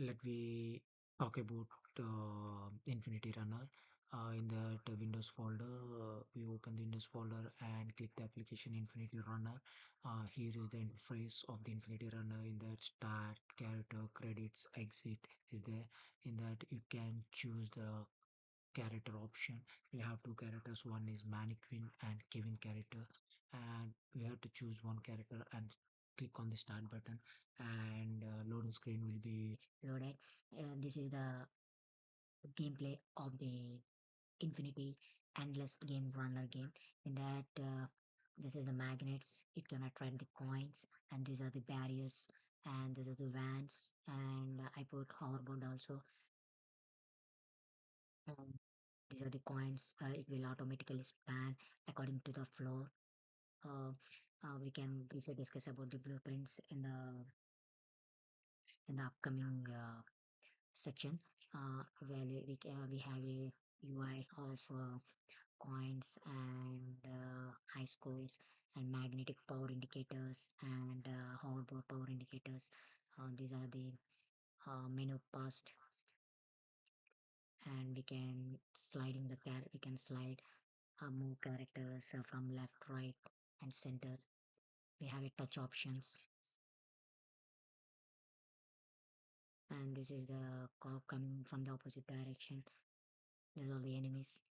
let we talk about Infinity Runner. In that Windows folder, we open the Windows folder and click the application Infinity Runner. Here is the interface of the Infinity Runner. In that start, character, credits, exit is there. In that you can choose the character option. We have two characters. One is Mannequin and Kevin character, and we have to choose one character and click on the start button, and loading screen will be loaded. This is the gameplay of the Infinity Endless Game Runner game. In that, this is the magnets. It can attract the coins, and these are the barriers, and these are the vans. And I put hoverboard also. Um, these are the coins. It will automatically span according to the floor. Uh, we can briefly discuss about the blueprints in the upcoming section. Where we have a UI of coins and high scores and magnetic power indicators and hoverboard power indicators. These are the menu past, and we can sliding the we can slide move characters from left, right, and center. We have a touch options, and this is the cop coming from the opposite direction. These are the enemies.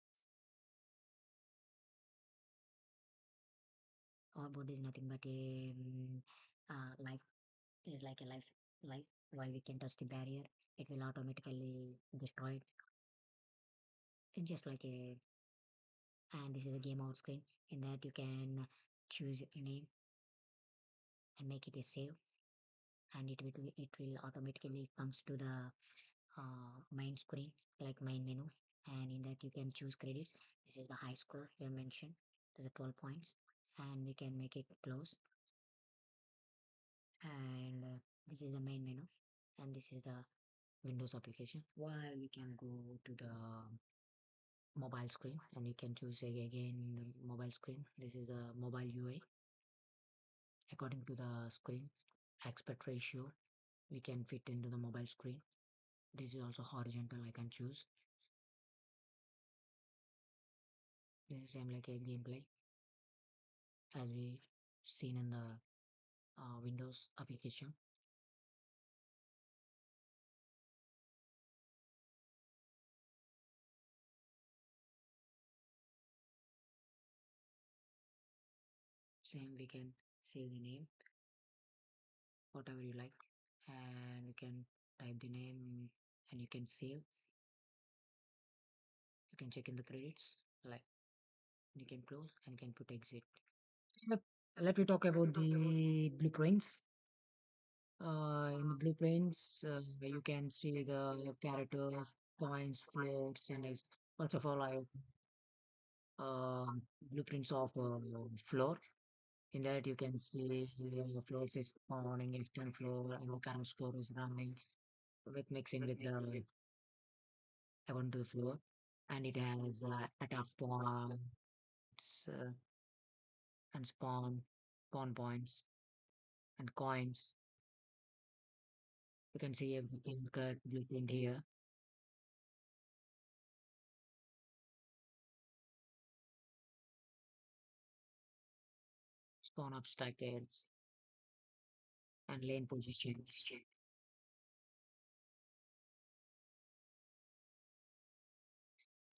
Our board is nothing but a life is like a life. While we can touch the barrier, it will automatically destroy it. It's just like a, and this is a game out screen. In that you can choose a name and make it a save, and it will automatically comes to the main screen, like main menu, and in that you can choose credits. This is the high score you mentioned. There's a 12 points, and we can make it close. And this is the main menu, and this is the Windows application. While we can go to the mobile screen, and you can choose again the mobile screen. This is the mobile UI. According to the screen aspect ratio, we can fit into the mobile screen. This is also horizontal. I can choose. This is same like a gameplay as we seen in the Windows application. Same, we can save the name, whatever you like, and you can type the name and you can save. You can check in the credits, like you can close and you can put exit. Yep. Let me talk about the blueprints. In the blueprints, you can see the characters, points, floats, and first of all, I blueprints of floor. In that, you can see the floors is spawning, extend floor, and what kind of score is running with mixing with the according to the floor, and it has attack points and spawn points and coins. You can see everything cut blueprint here. Spawn obstacles and lane positions.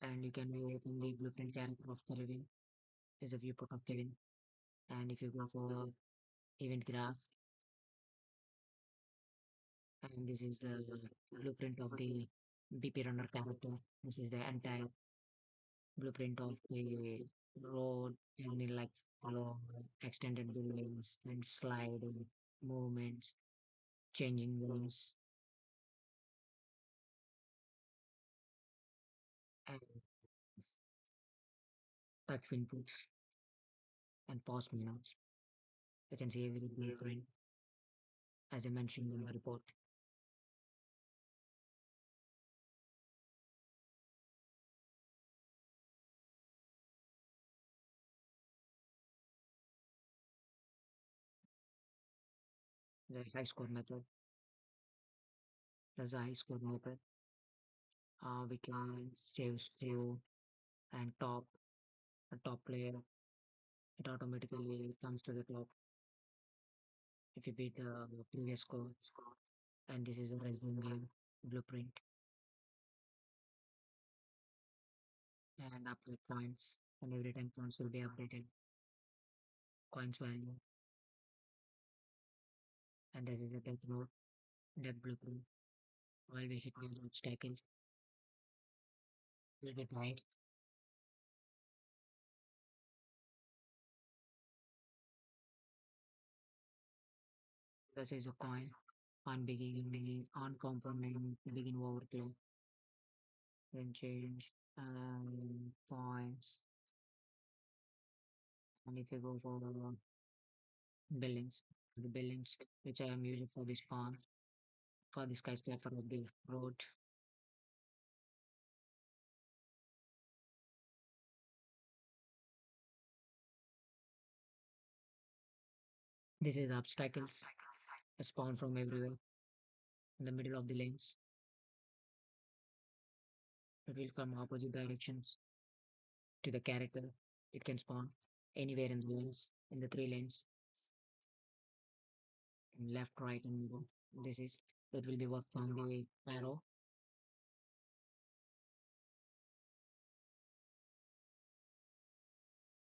And you can open the blueprint character of Kevin. Is a viewport of Kevin. And if you go for event graph, and this is the blueprint of the BP runner character. This is the entire blueprint of the road, and mean like follow extended buildings and sliding movements, changing lanes, and touch inputs and pause menus. You can see every blueprint as I mentioned in the report. The high score method. There's a high score method. We can save through and top a top player. It automatically comes to the top if you beat the previous score. And this is a resume game blueprint and upgrade coins. And every time coins will be updated, coins value. And there is a death mode, death blueprint. While we hit with obstacles, will be right. This is a coin on beginning, on component, begin overflow, then change coins. And if you go for buildings, the buildings which I am using for this pawn, for the skyscraper of the road, this is obstacles spawn from everywhere in the middle of the lanes. It will come opposite directions to the character. It can spawn anywhere in the lanes, in the three lanes, left, right, and middle. This is it will be work on the arrow.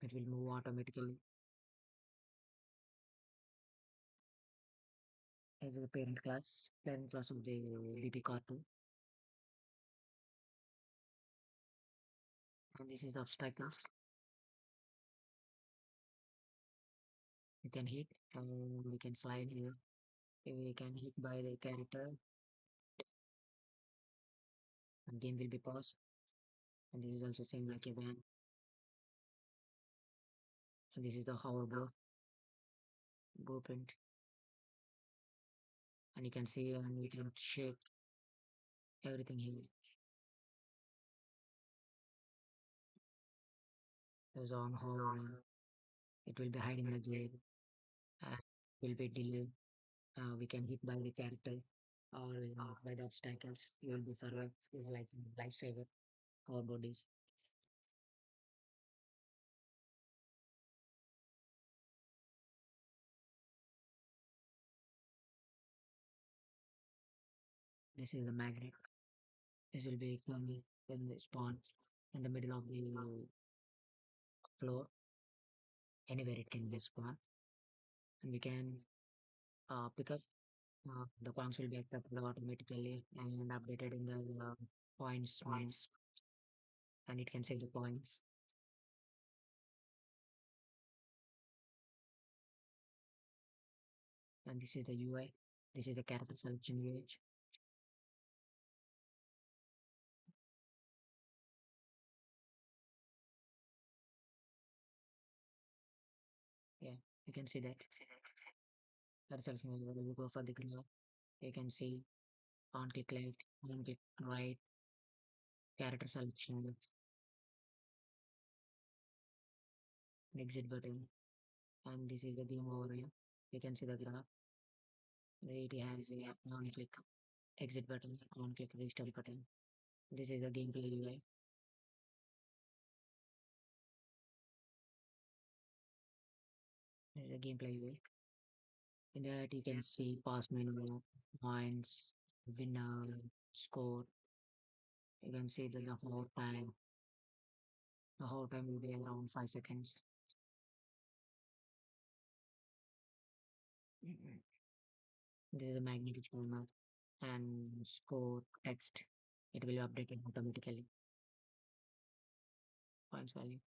It will move automatically as a parent class of the BB cartoon. And this is the obstacles you can hit, and we can slide here. We can hit by the character, and game will be paused. And this is also same like a van. And this is the hoverboard blueprint. And you can see and we can shake everything here. There's on hovering. It will be hiding the game. Will be delayed. We can hit by the character or by the obstacles. You will be survived. It's like lifesaver. Our bodies. This is the magnet. This will be coming when the spawn in the middle of the floor. Anywhere it can be spawn, and we can pick up. The coins will be accepted automatically and updated in the points means, and it can save the points. And this is the UI. This is the character selection page. Yeah, you can see that. Character selection page. When you go for the graph, you can see on click left, on click right, character selection, exit button, and this is the game overview. You can see the graph. It has a on click exit button, on click restart button. This is the gameplay UI. This is the gameplay UI. In that you can see pass menu, points, winner, score. You can see that the whole time. The whole time will be around 5 seconds. Mhm. This is a magnetic timer and score text. It will be updated automatically. Points value.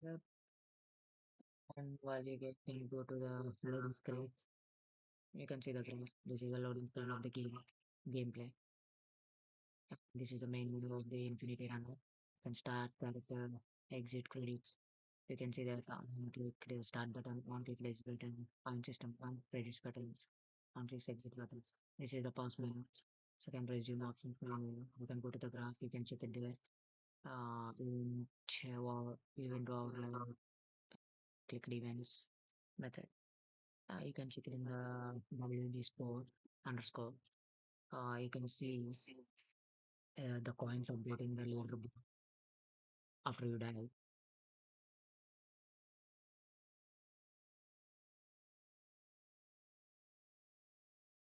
Yep. And while you get when you go to the loading screen, you can see the graph. This is the loading screen of the gameplay. This is the main menu of the Infinity Runner. You can start, character, exit, credits. You can see that on click the start button, on click the exit button, on system, on credits button, on click exit button. This is the pause menu. So you can resume option menu. You can go to the graph, you can check it there. Event or click events method. You can check it in the WD sport. underscore. You can see the coins updating the leaderboard after you die.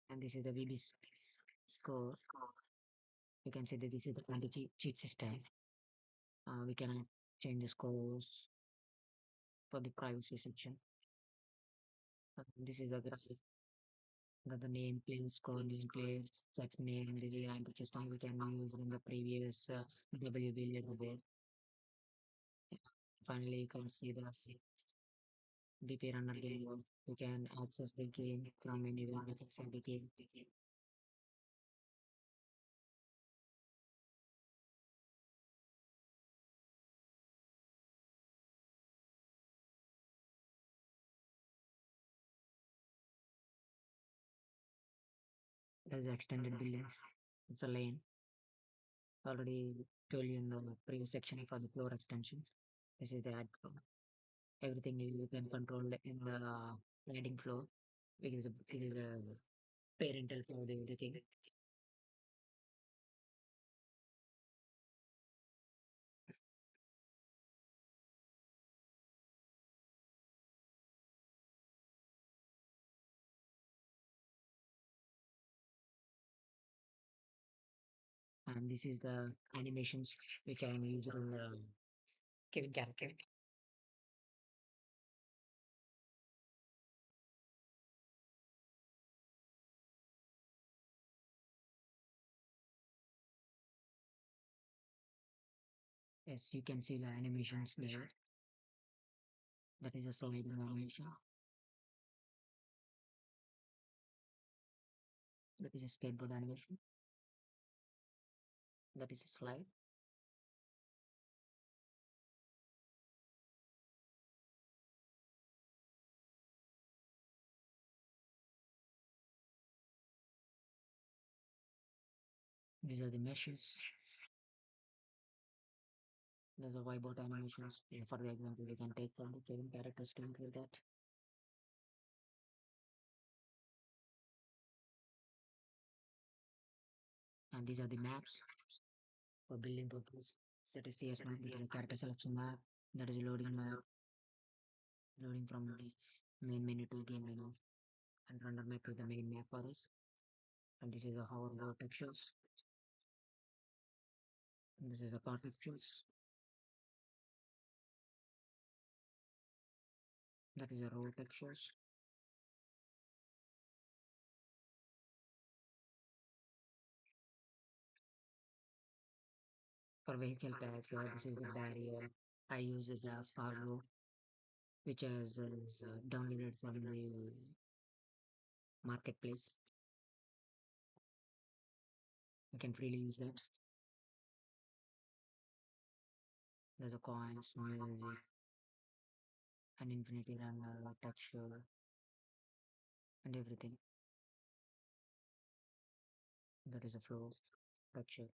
And this is the VB score. You can see that this is the anti-cheat system. We can change the scores for the privacy section. This is the graphic that the name, player, score, name, player, set name, this is the anti-system we can use in the previous WB leaderboard. Finally, you can see the BP runner game mode. You can access the game from anywhere with inside the game. There's extended buildings. It's a lane. Already told you in the previous section for the floor extension. This is the ad floor. Everything you can control in the sliding floor. It is a parental for everything. And this is the animations which I am using in the Kevin character. Yes, you can see the animations there. That is a sliding animation. That is a skateboard animation. That is a slide. These are the meshes. There's a whiteboard animations. For the example, we can take from the Kevin characters to include that. And these are the maps for building purpose. That is CS map, that is a character selection map. That is a loading map, loading from the main menu to game menu. And runner map to the main map for us. And this is a hoverboard textures. And this is a car textures. That is a road textures. For vehicle pack, this is the barrier. I use the Fargo, which is downloaded from the marketplace. You can freely use that. There's a coins, music, and infinity runner, texture, and everything. That is a flow texture.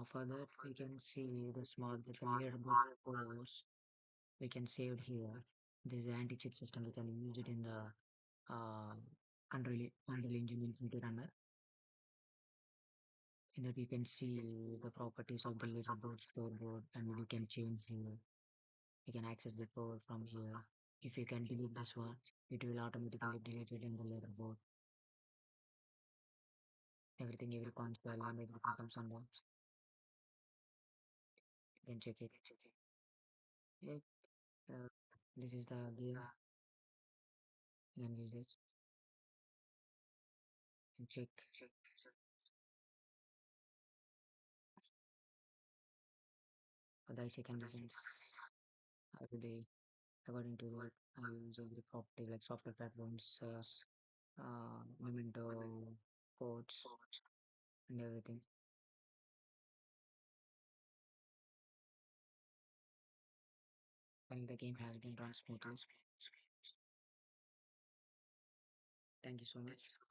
For that, we can see the small the leaderboard pose. We can save it here. This is the anti-cheat system. We can use it in the uh, Unreal Engine Infinity Runner. In that, you can see the properties of the leaderboard, scoreboard, and you can change here. You can access the board from here. If you can delete this one, it will automatically delete it in the leaderboard. Everything, every coin spell and everything comes under. You can check it. Yeah, uh, this is the game. You can use this and check for the IC conditions. Every day, according to that, I use every property like software platforms, Memento, codes, and everything. And the game has been run smoothly. Thank you so much.